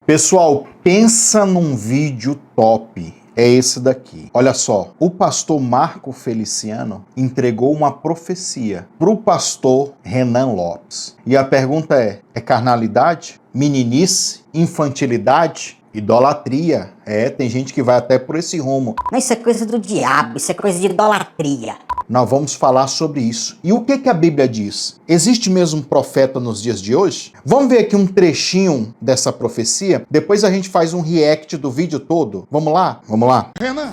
Pessoal, pensa num vídeo top. É esse daqui. Olha só, o pastor Marco Feliciano entregou uma profecia para o pastor Renan Lopes. E a pergunta é carnalidade? Meninice? Infantilidade? Idolatria? Tem gente que vai até por esse rumo. Mas isso é coisa do diabo, isso é coisa de idolatria. Nós vamos falar sobre isso. E o que a Bíblia diz? Existe mesmo profeta nos dias de hoje? Vamos ver aqui um trechinho dessa profecia? Depois a gente faz um react do vídeo todo. Vamos lá? Vamos lá. Renan,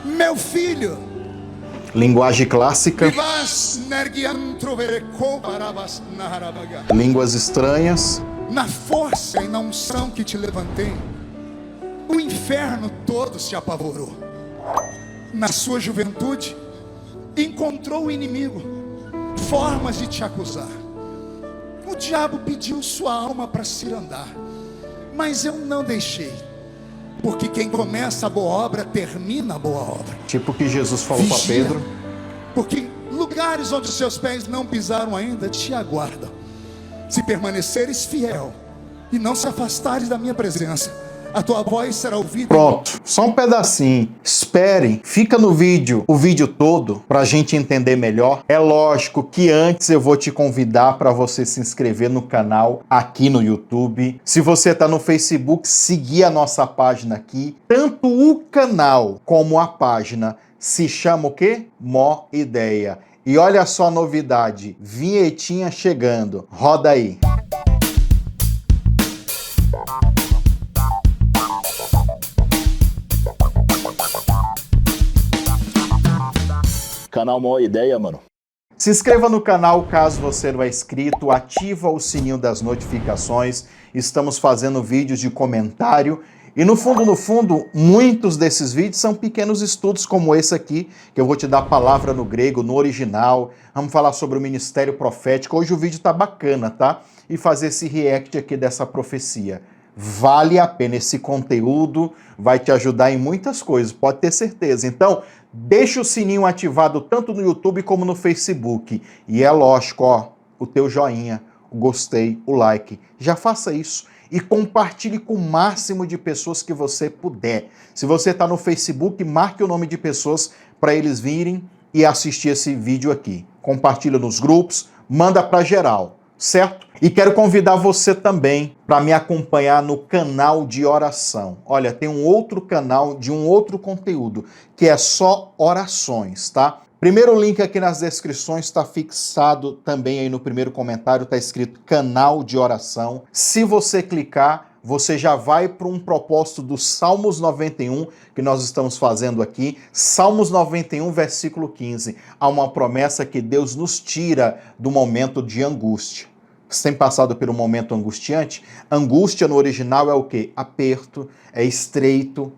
meu filho, Linguagem clássica, línguas estranhas. na força e na unção que te levantei, o inferno todo se apavorou. Na sua juventude, encontrou o inimigo formas de te acusar. O diabo pediu sua alma para se andar, mas eu não deixei, porque quem começa a boa obra, termina a boa obra. Tipo o que Jesus falou para Pedro. Porque lugares onde os seus pés não pisaram ainda, te aguardam. Se permaneceres fiel e não se afastares da minha presença, a tua voz será ouvida. Pronto, só um pedacinho. Espere, fica no vídeo, o vídeo todo, pra gente entender melhor. É lógico que antes eu vou te convidar para você se inscrever no canal aqui no YouTube. Se você tá no Facebook, seguir a nossa página aqui. Tanto o canal como a página se chama o quê? Mó Ideia. E olha só a novidade, vinhetinha chegando. Roda aí. Canal Mó Ideia, mano. Se inscreva no canal caso você não é inscrito, ativa o sininho das notificações. Estamos fazendo vídeos de comentário. E no fundo, muitos desses vídeos são pequenos estudos como esse aqui, que eu vou te dar a palavra no grego, no original. Vamos falar sobre o ministério profético. Hoje o vídeo tá bacana, tá? E fazer esse react aqui dessa profecia. Vale a pena, esse conteúdo vai te ajudar em muitas coisas, pode ter certeza. Então, deixa o sininho ativado tanto no YouTube como no Facebook. E é lógico, ó, o teu joinha, o gostei, o like. Já faça isso. E compartilhe com o máximo de pessoas que você puder. Se você está no Facebook, marque o nome de pessoas para eles virem e assistir esse vídeo aqui. Compartilha nos grupos, manda para geral, certo? E quero convidar você também para me acompanhar no canal de oração. Olha, tem um outro canal de um outro conteúdo, que é só orações, tá? Primeiro link aqui nas descrições está fixado também aí no primeiro comentário, está escrito canal de oração. Se você clicar, você já vai para um propósito do Salmos 91 que nós estamos fazendo aqui. Salmos 91, versículo 15. Há uma promessa que Deus nos tira do momento de angústia. Você tem passado por um momento angustiante? Angústia no original é o quê? Aperto, é estreito,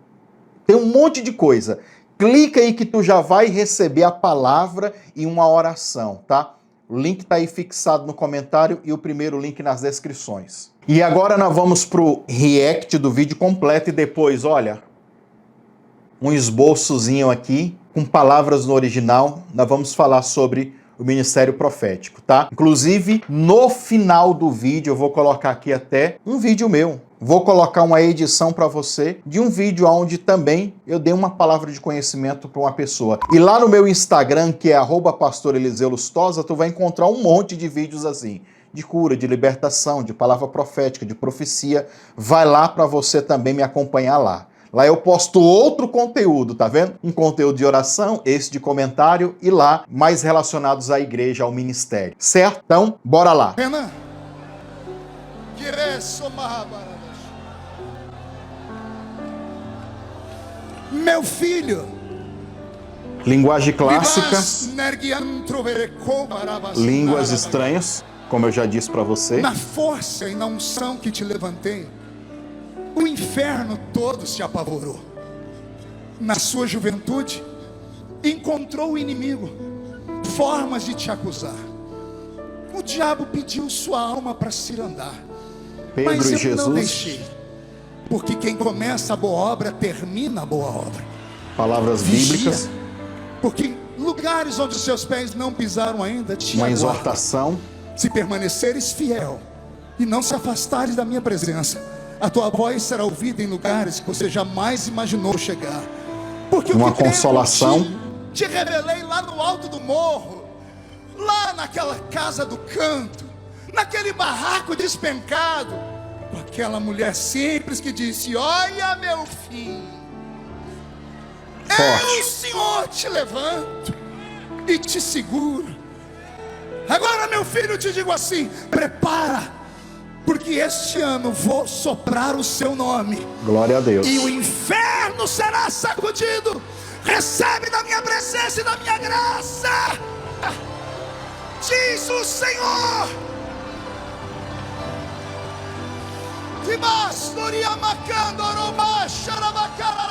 tem um monte de coisa. Clica aí que tu já vai receber a palavra e uma oração, tá? O link tá aí fixado no comentário e o primeiro link nas descrições. E agora nós vamos pro react do vídeo completo e depois, olha, um esboçozinho aqui com palavras no original. Nós vamos falar sobre o ministério profético, tá? Inclusive, no final do vídeo, eu vou colocar aqui até um vídeo meu. Vou colocar uma edição para você de um vídeo onde também eu dei uma palavra de conhecimento para uma pessoa. E lá no meu Instagram, que é @pastoreliseuLustosa, tu vai encontrar um monte de vídeos assim, de cura, de libertação, de palavra profética, de profecia. Vai lá para você também me acompanhar lá. Lá eu posto outro conteúdo, tá vendo? Um conteúdo de oração, esse de comentário e lá mais relacionados à igreja, ao ministério. Certo? Então, bora lá. Renan, meu filho, Linguagem clássica, línguas estranhas, como eu já disse para você. na força e na unção que te levantei, o inferno todo se apavorou. Na sua juventude, encontrou o inimigo formas de te acusar. O diabo pediu sua alma para se andar, Pedro mas e eu Jesus. não deixei, porque quem começa a boa obra, termina a boa obra. Palavras Vigia, bíblicas. porque lugares onde os seus pés não pisaram ainda, te Uma aguardo. exortação. Se permaneceres fiel e não se afastares da minha presença, a tua voz será ouvida em lugares que você jamais imaginou chegar. Porque Uma o que consolação. te revelei lá no alto do morro, lá naquela casa do canto, naquele barraco despencado, com aquela mulher simples que disse: olha, meu filho, eu, Senhor, te levanto e te seguro. Agora, meu filho, eu te digo assim: prepara, porque este ano vou soprar o seu nome. Glória a Deus. E o inferno será sacudido. Recebe da minha presença e da minha graça, diz o Senhor.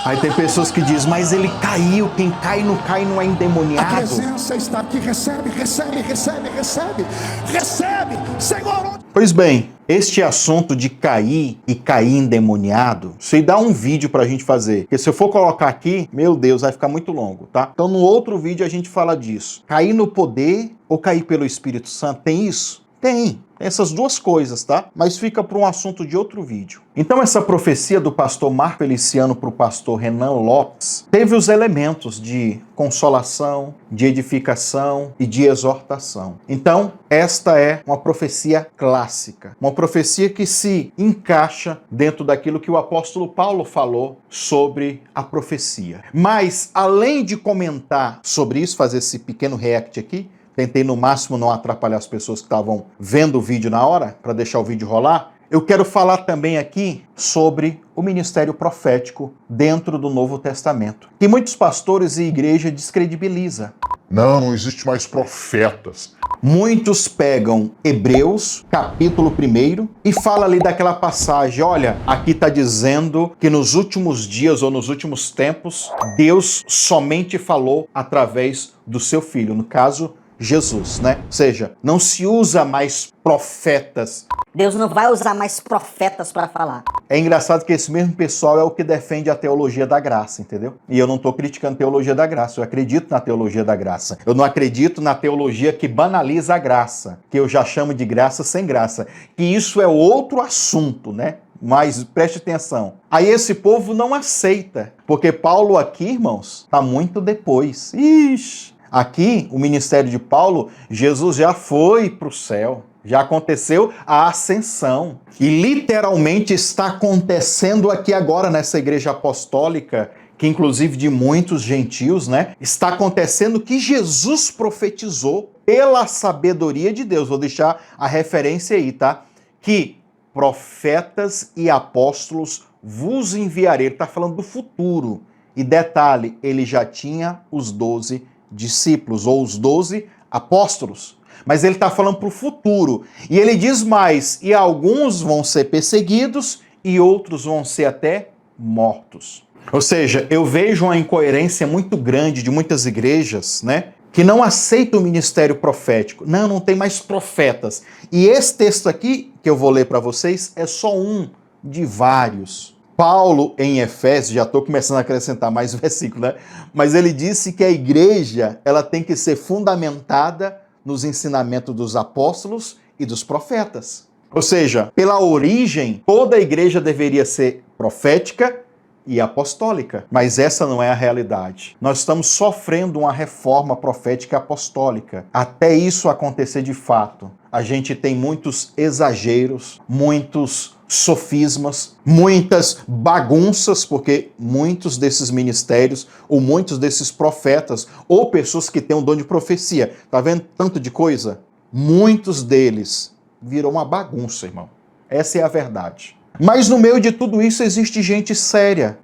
Aí tem pessoas que dizem, mas ele caiu. Quem cai não é A endemoniado. presença está aqui. Recebe, recebe, recebe, recebe, recebe, Senhor. Pois bem, este assunto de cair e cair endemoniado, isso aí dá um vídeo pra gente fazer. Porque se eu for colocar aqui, meu Deus, vai ficar muito longo, tá? Então no outro vídeo a gente fala disso. Cair no poder ou cair pelo Espírito Santo, tem isso? Tem essas duas coisas, tá? Mas fica para um assunto de outro vídeo. Então essa profecia do pastor Marco Feliciano para o pastor Renan Lopes teve os elementos de consolação, de edificação e de exortação. Então esta é uma profecia clássica, uma profecia que se encaixa dentro daquilo que o apóstolo Paulo falou sobre a profecia. Mas além de comentar sobre isso, fazer esse pequeno react aqui, tentei no máximo não atrapalhar as pessoas que estavam vendo o vídeo na hora, para deixar o vídeo rolar. Eu quero falar também aqui sobre o ministério profético dentro do Novo Testamento, que muitos pastores e igreja descredibiliza. Não existe mais profetas. Muitos pegam Hebreus, capítulo 1, e fala ali daquela passagem, olha, aqui está dizendo que nos últimos dias ou nos últimos tempos, Deus somente falou através do seu Filho, no caso, Jesus, né? Ou seja, não se usa mais profetas. Deus não vai usar mais profetas para falar. É engraçado que esse mesmo pessoal é o que defende a teologia da graça, entendeu? E eu não estou criticando a teologia da graça, eu acredito na teologia da graça. Eu não acredito na teologia que banaliza a graça, que eu já chamo de graça sem graça. Que isso é outro assunto, né? Mas preste atenção. Aí esse povo não aceita, porque Paulo aqui, irmãos, está muito depois. Ixi! Aqui, o ministério de Paulo, Jesus já foi para o céu. Já aconteceu a ascensão. E literalmente está acontecendo aqui agora nessa igreja apostólica, que inclusive de muitos gentios, né? Está acontecendo que Jesus profetizou pela sabedoria de Deus. Vou deixar a referência aí, tá? Que profetas e apóstolos vos enviarei. Ele está falando do futuro. E detalhe, ele já tinha os 12 discípulos, ou os 12 apóstolos. Mas ele está falando para o futuro. E ele diz mais, e alguns vão ser perseguidos, e outros vão ser até mortos. Ou seja, eu vejo uma incoerência muito grande de muitas igrejas, né? Que não aceitam o ministério profético. Não tem mais profetas. E esse texto aqui, que eu vou ler para vocês, é só um de vários. Paulo, em Efésios, já estou começando a acrescentar mais versículo, né? Mas ele disse que a igreja ela tem que ser fundamentada nos ensinamentos dos apóstolos e dos profetas. Ou seja, pela origem, toda a igreja deveria ser profética e apostólica. Mas essa não é a realidade. Nós estamos sofrendo uma reforma profética e apostólica. Até isso acontecer de fato, a gente tem muitos exageros, muitos sofismas, muitas bagunças, porque muitos desses ministérios, ou muitos desses profetas, ou pessoas que têm o dom de profecia, tá vendo tanto de coisa? Muitos deles viram uma bagunça, irmão. Essa é a verdade. Mas no meio de tudo isso existe gente séria.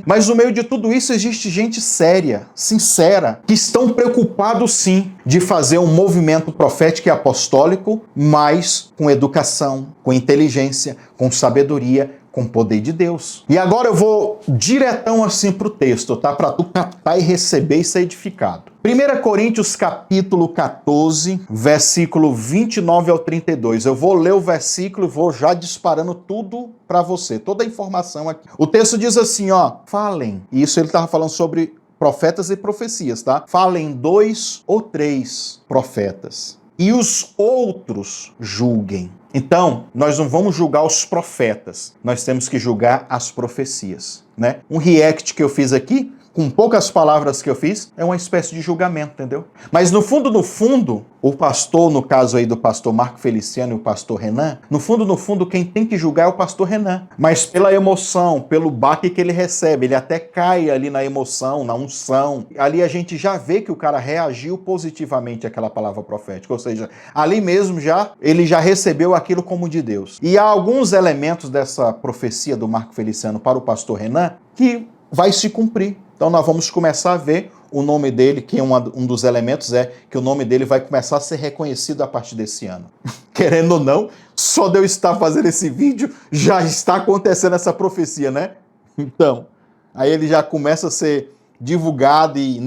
Mas no meio de tudo isso existe gente séria, sincera, que estão preocupados sim de fazer um movimento profético e apostólico, mas com educação, com inteligência, com sabedoria, com poder de Deus. E agora eu vou diretão assim pro texto, tá? Para tu captar e receber e ser edificado. 1 Coríntios capítulo 14, versículo 29 ao 32. Eu vou ler o versículo e vou já disparando tudo para você, toda a informação aqui. O texto diz assim, ó, falem. E isso ele estava falando sobre profetas e profecias, tá? Falem 2 ou 3 profetas. E os outros julguem. Então, nós não vamos julgar os profetas, nós temos que julgar as profecias, né? Um react que eu fiz aqui, com poucas palavras que eu fiz, é uma espécie de julgamento, entendeu? Mas no fundo, o pastor, no caso aí do pastor Marco Feliciano e o pastor Renan, no fundo, quem tem que julgar é o pastor Renan. Mas pela emoção, pelo baque que ele recebe, ele até cai ali na emoção, na unção. Ali a gente já vê que o cara reagiu positivamente àquela palavra profética, ou seja, ali mesmo ele já recebeu aquilo como de Deus. E há alguns elementos dessa profecia do Marco Feliciano para o pastor Renan que vai se cumprir. Então nós vamos começar a ver o nome dele, que um dos elementos é que o nome dele vai começar a ser reconhecido a partir desse ano. Querendo ou não, só de eu estar fazendo esse vídeo, já está acontecendo essa profecia, né? Então, aí ele já começa a ser divulgado e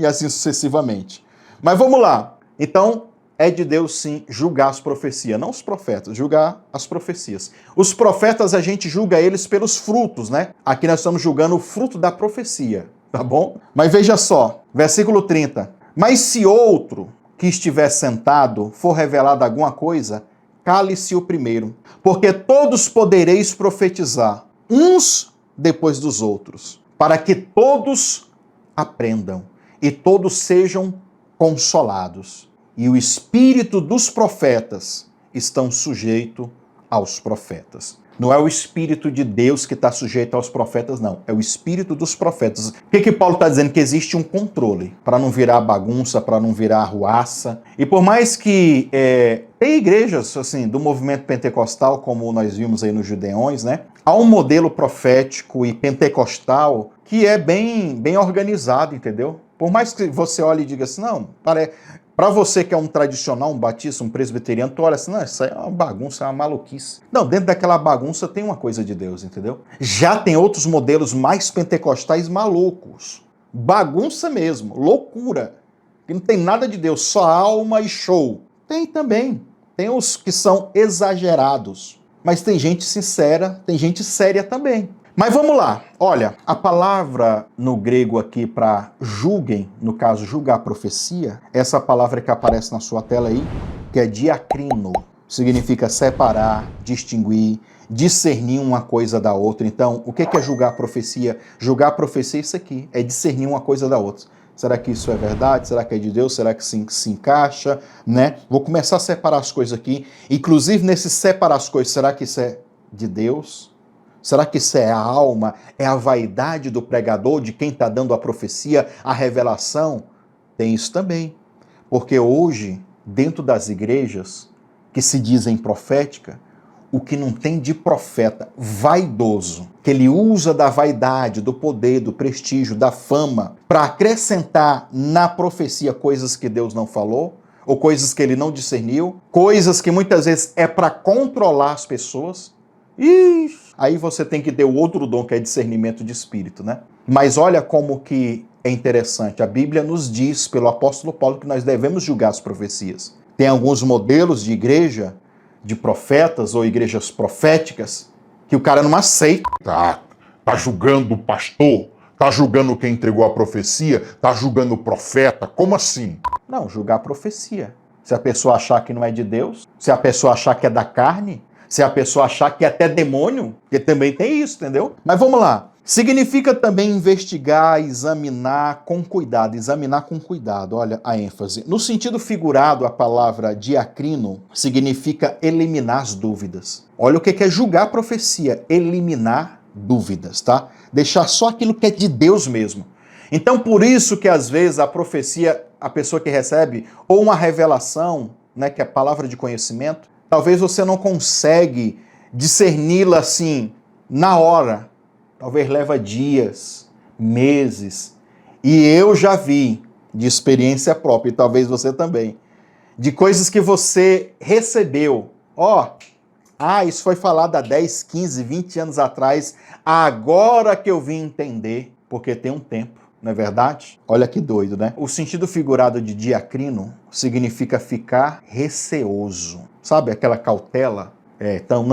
assim sucessivamente. Mas vamos lá. Então, é de Deus sim julgar as profecias, não os profetas, julgar as profecias. Os profetas a gente julga eles pelos frutos, né? Aqui nós estamos julgando o fruto da profecia, tá bom? Mas veja só, versículo 30. Mas se outro que estiver sentado for revelado alguma coisa, cale-se o primeiro, porque todos podereis profetizar, uns depois dos outros, para que todos aprendam e todos sejam consolados. E o espírito dos profetas estão sujeito aos profetas. Não é o espírito de Deus que está sujeito aos profetas, não. É o espírito dos profetas. O que Paulo está dizendo? Que existe um controle para não virar bagunça, para não virar arruaça. E por mais que tem igrejas assim do movimento pentecostal, como nós vimos aí nos Judeões, né? Há um modelo profético e pentecostal que é bem organizado, entendeu? Por mais que você olhe e diga assim, não, para você que é um tradicional, um batista, um presbiteriano, tu olha assim, não, isso aí é uma bagunça, é uma maluquice. Não, dentro daquela bagunça tem uma coisa de Deus, entendeu? Já tem outros modelos mais pentecostais malucos. Bagunça mesmo, loucura. Que não tem nada de Deus, só alma e show. Tem também. Tem os que são exagerados. Mas tem gente sincera, tem gente séria também. Mas vamos lá, olha, a palavra no grego aqui para julguem, no caso julgar a profecia, essa palavra que aparece na sua tela aí, que é diacrino, significa separar, distinguir, discernir uma coisa da outra. Então, o que é julgar a profecia? Julgar a profecia é isso aqui, é discernir uma coisa da outra. Será que isso é verdade? Será que é de Deus? Será que se encaixa? Né? Vou começar a separar as coisas aqui, inclusive nesse separar as coisas, será que isso é de Deus? Será que isso é a alma, é a vaidade do pregador, de quem está dando a profecia, a revelação? Tem isso também. Porque hoje, dentro das igrejas que se dizem profética, o que não tem de profeta vaidoso, que ele usa da vaidade, do poder, do prestígio, da fama, para acrescentar na profecia coisas que Deus não falou, ou coisas que ele não discerniu, coisas que muitas vezes é para controlar as pessoas. Aí você tem que ter o outro dom, que é discernimento de espírito, né? Mas olha como que é interessante. A Bíblia nos diz, pelo apóstolo Paulo, que nós devemos julgar as profecias. Tem alguns modelos de igreja, de profetas ou igrejas proféticas, que o cara não aceita. Tá julgando o pastor? Tá julgando quem entregou a profecia? Tá julgando o profeta? Como assim? Não, julgar a profecia. Se a pessoa achar que não é de Deus, se a pessoa achar que é da carne, se a pessoa achar que é até demônio, porque também tem isso, entendeu? Mas vamos lá. Significa também investigar, examinar com cuidado. Examinar com cuidado, olha a ênfase. No sentido figurado, a palavra diacrino significa eliminar as dúvidas. Olha o que é julgar a profecia, eliminar dúvidas, tá? Deixar só aquilo que é de Deus mesmo. Então, por isso que às vezes a profecia, a pessoa que recebe, ou uma revelação, né, que é palavra de conhecimento, talvez você não consegue discerni-la assim, na hora. Talvez leva dias, meses. E eu já vi, de experiência própria, e talvez você também, de coisas que você recebeu. Isso foi falado há 10, 15, 20 anos atrás, agora que eu vim entender, porque tem um tempo, não é verdade? Olha que doido, né? O sentido figurado de diacrino significa ficar receoso. Sabe aquela cautela? Então,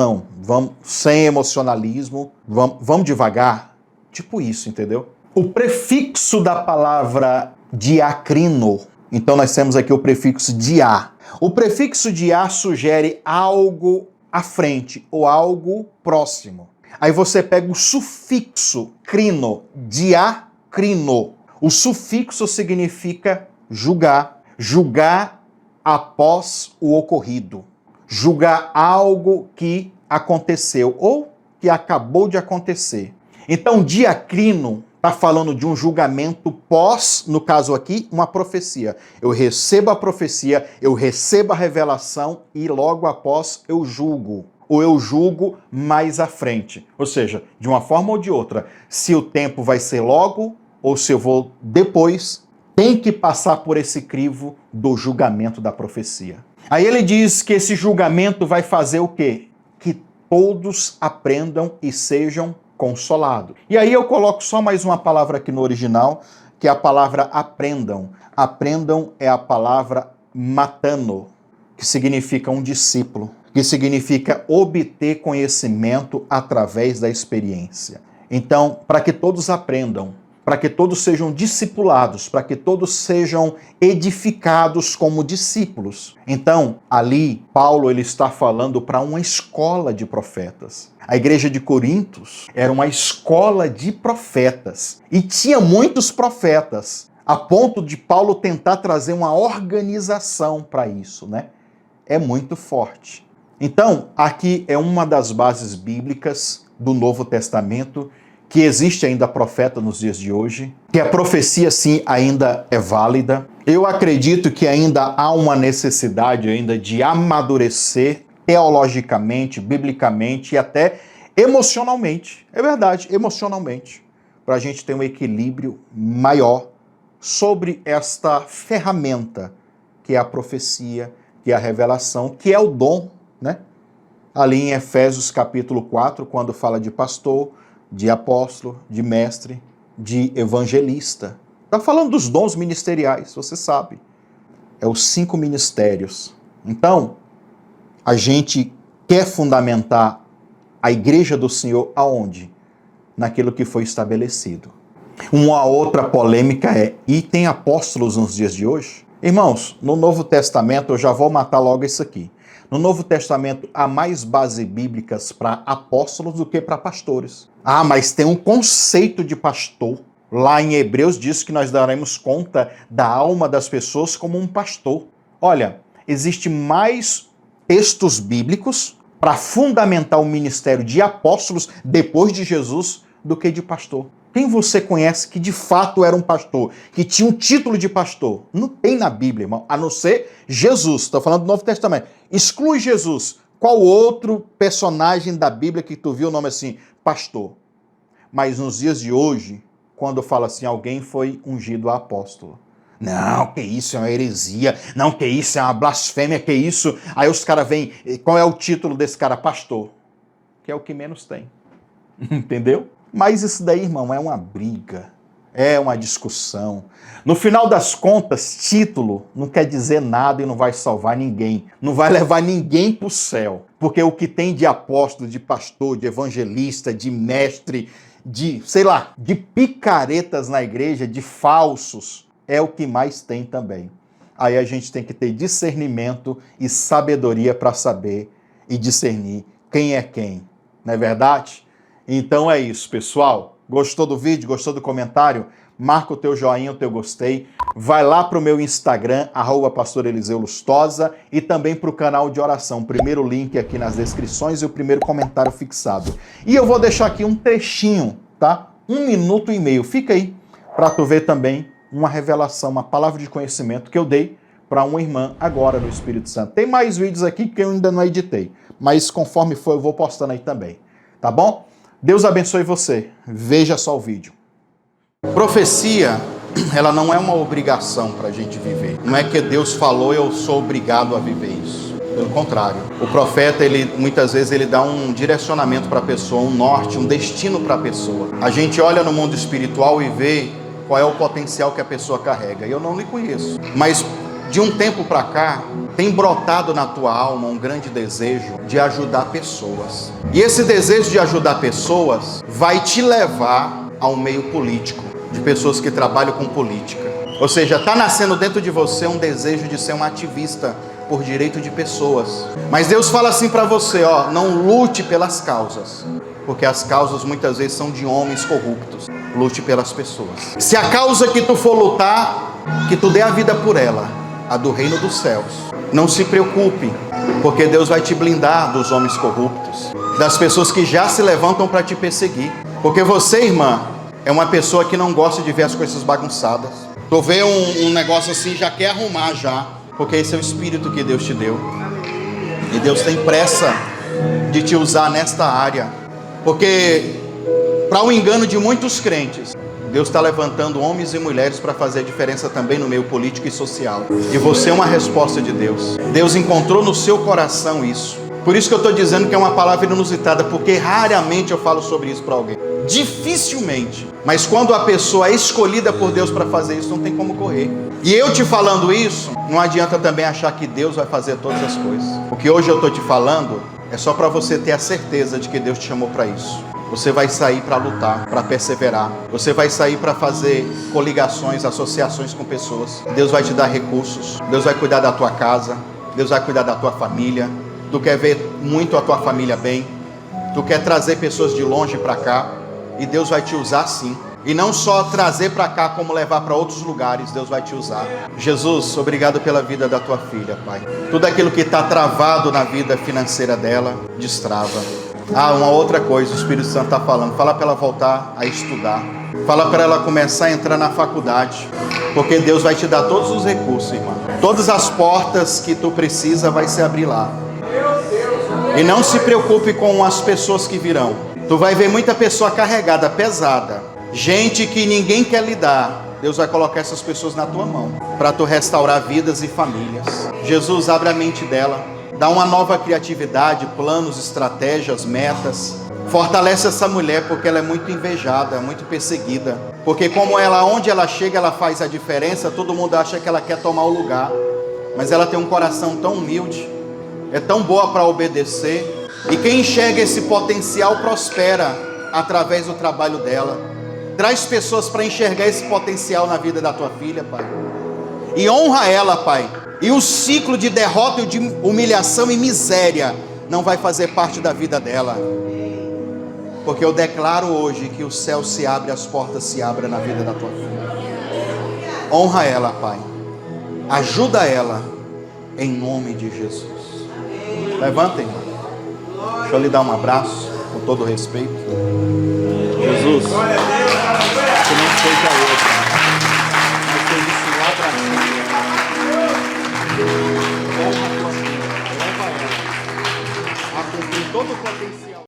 vamos sem emocionalismo, vamos devagar. Tipo isso, entendeu? O prefixo da palavra diacrino, então nós temos aqui o prefixo dia. O prefixo dia sugere algo à frente ou algo próximo. Aí você pega o sufixo crino, diacrino. O sufixo significa julgar, julgar após o ocorrido, julgar algo que aconteceu ou que acabou de acontecer. Então, diacrino está falando de um julgamento pós, no caso aqui, uma profecia. Eu recebo a profecia, eu recebo a revelação e logo após eu julgo. Ou eu julgo mais à frente. Ou seja, de uma forma ou de outra, se o tempo vai ser logo ou se eu vou depois, tem que passar por esse crivo do julgamento da profecia. Aí ele diz que esse julgamento vai fazer o quê? Que todos aprendam e sejam consolados. E aí eu coloco só mais uma palavra aqui no original, que é a palavra aprendam. Aprendam é a palavra matano, que significa um discípulo, que significa obter conhecimento através da experiência. Então, para que todos aprendam, para que todos sejam discipulados, para que todos sejam edificados como discípulos. Então, ali, Paulo ele está falando para uma escola de profetas. A igreja de Corintos era uma escola de profetas e tinha muitos profetas, a ponto de Paulo tentar trazer uma organização para isso, né? É muito forte. Então, aqui é uma das bases bíblicas do Novo Testamento, que existe ainda profeta nos dias de hoje, que a profecia sim ainda é válida. Eu acredito que ainda há uma necessidade ainda de amadurecer teologicamente, biblicamente e até emocionalmente. É verdade, emocionalmente, para a gente ter um equilíbrio maior sobre esta ferramenta que é a profecia, que é a revelação, que é o dom, né? Ali em Efésios capítulo 4, quando fala de pastor, de apóstolo, de mestre, de evangelista. Está falando dos dons ministeriais, você sabe. É os 5 ministérios. Então, a gente quer fundamentar a igreja do Senhor aonde? Naquilo que foi estabelecido. Uma outra polêmica é, e tem apóstolos nos dias de hoje? Irmãos, no Novo Testamento, eu já vou matar logo isso aqui. No Novo Testamento, há mais bases bíblicas para apóstolos do que para pastores. Ah, mas tem um conceito de pastor. Lá em Hebreus diz que nós daremos conta da alma das pessoas como um pastor. Olha, existe mais textos bíblicos para fundamentar o ministério de apóstolos depois de Jesus do que de pastor. Quem você conhece que de fato era um pastor, que tinha um título de pastor? Não tem na Bíblia, irmão, a não ser Jesus. Estou falando do Novo Testamento. Exclui Jesus. Qual outro personagem da Bíblia que tu viu o nome assim? Pastor. Mas nos dias de hoje, quando fala assim, alguém foi ungido a apóstolo. Não, que isso é uma heresia. Não, que isso é uma blasfêmia, que isso... Aí os caras vêm... Qual é o título desse cara? Pastor. Que é o que menos tem. Entendeu? Mas isso daí, irmão, é uma briga, é uma discussão. No final das contas, título não quer dizer nada e não vai salvar ninguém. Não vai levar ninguém para o céu. Porque o que tem de apóstolo, de pastor, de evangelista, de mestre, de, sei lá, de picaretas na igreja, de falsos, é o que mais tem também. Aí a gente tem que ter discernimento e sabedoria para saber e discernir quem é quem. Não é verdade? Então é isso, pessoal. Gostou do vídeo? Gostou do comentário? Marca o teu joinha, o teu gostei. Vai lá para o meu Instagram, @pastoreliseu_lustosa, e também para o canal de oração. Primeiro link aqui nas descrições e o primeiro comentário fixado. E eu vou deixar aqui um trechinho, tá? 1 minuto e meio. Fica aí para tu ver também uma revelação, uma palavra de conhecimento que eu dei para uma irmã agora no Espírito Santo. Tem mais vídeos aqui que eu ainda não editei, mas conforme for eu vou postando aí também. Tá bom? Deus abençoe você. Veja só o vídeo. Profecia, ela não é uma obrigação para a gente viver. Não é que Deus falou, eu sou obrigado a viver isso. Pelo contrário. O profeta, muitas vezes, ele dá um direcionamento para a pessoa, um norte, um destino para a pessoa. A gente olha no mundo espiritual e vê qual é o potencial que a pessoa carrega. Eu não lhe conheço. Mas, de um tempo para cá, tem brotado na tua alma um grande desejo de ajudar pessoas. E esse desejo de ajudar pessoas vai te levar ao meio político. de pessoas que trabalham com política. Ou seja, está nascendo dentro de você um desejo de ser um ativista por direito de pessoas. Mas Deus fala assim para você, ó, não lute pelas causas, porque as causas muitas vezes são de homens corruptos. Lute pelas pessoas. Se a causa que tu for lutar, que tu dê a vida por ela, a do reino dos céus. Não se preocupe, porque Deus vai te blindar dos homens corruptos, das pessoas que já se levantam para te perseguir. Porque você, irmã, é uma pessoa que não gosta de ver as coisas bagunçadas. Tu vê um negócio assim, já quer arrumar já, porque esse é o espírito que Deus te deu. E Deus tem pressa de te usar nesta área, porque para o engano de muitos crentes, Deus está levantando homens e mulheres para fazer a diferença também no meio político e social. E você é uma resposta de Deus. Deus encontrou no seu coração isso. Por isso que eu estou dizendo que é uma palavra inusitada, porque raramente eu falo sobre isso para alguém. Dificilmente. Mas quando a pessoa é escolhida por Deus para fazer isso, não tem como correr. E eu te falando isso, não adianta também achar que Deus vai fazer todas as coisas. O que hoje eu estou te falando é só para você ter a certeza de que Deus te chamou para isso. Você vai sair para lutar, para perseverar. Você vai sair para fazer coligações, associações com pessoas. Deus vai te dar recursos. Deus vai cuidar da tua casa. Deus vai cuidar da tua família. Tu quer ver muito a tua família bem. Tu quer trazer pessoas de longe para cá. E Deus vai te usar sim. E não só trazer para cá, como levar para outros lugares. Deus vai te usar. Jesus, obrigado pela vida da tua filha, Pai. Tudo aquilo que está travado na vida financeira dela, destrava. Ah, uma outra coisa, o Espírito Santo está falando. Fala para ela voltar a estudar. Fala para ela começar a entrar na faculdade. Porque Deus vai te dar todos os recursos, irmão. Todas as portas que tu precisa vai se abrir lá. E não se preocupe com as pessoas que virão. Tu vai ver muita pessoa carregada, pesada. Gente que ninguém quer lidar. Deus vai colocar essas pessoas na tua mão. Para tu restaurar vidas e famílias. Jesus, abre a mente dela. Dá uma nova criatividade, planos, estratégias, metas. Fortalece essa mulher porque ela é muito invejada, muito perseguida. Porque como ela, onde ela chega, ela faz a diferença. Todo mundo acha que ela quer tomar o lugar. Mas ela tem um coração tão humilde. É tão boa para obedecer. E quem enxerga esse potencial prospera através do trabalho dela. Traz pessoas para enxergar esse potencial na vida da tua filha, Pai. E honra ela, Pai. E o ciclo de derrota e de humilhação e miséria não vai fazer parte da vida dela. Porque eu declaro hoje que o céu se abre, as portas se abrem na vida da tua filha. Honra ela, Pai. Ajuda ela, em nome de Jesus. Levantem, irmão. Deixa eu lhe dar um abraço, com todo respeito. Jesus, que não seja outra, mas seja isso lá para mim. Honra a tua filha, leva ela a cumprir todo o potencial.